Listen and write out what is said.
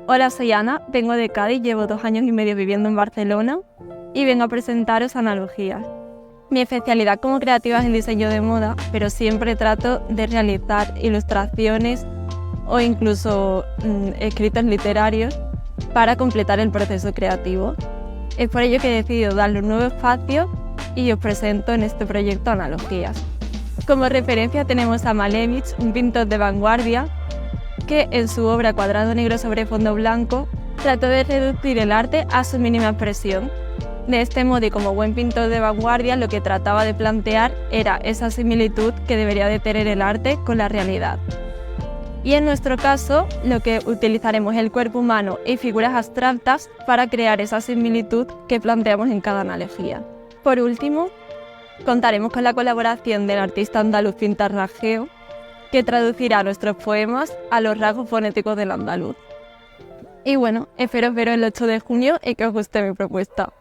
Hola, soy Ana, vengo de Cádiz, llevo 2 años y medio viviendo en Barcelona y vengo a presentaros analogías. Mi especialidad como creativa es el diseño de moda, pero siempre trato de realizar ilustraciones o incluso escritos literarios para completar el proceso creativo. Es por ello que he decidido darle un nuevo espacio y os presento en este proyecto Analogías. Como referencia tenemos a Malevich, un pintor de vanguardia que en su obra Cuadrado negro sobre fondo blanco trató de reducir el arte a su mínima expresión. De este modo, y como buen pintor de vanguardia, lo que trataba de plantear era esa similitud que debería de tener el arte con la realidad. Y en nuestro caso, lo que utilizaremos es el cuerpo humano y figuras abstractas para crear esa similitud que planteamos en cada analogía. Por último, contaremos con la colaboración del artista andaluz Pintarrajeo, que traducirá nuestros poemas a los rasgos fonéticos del andaluz. Y bueno, espero veros el 8 de junio y que os guste mi propuesta.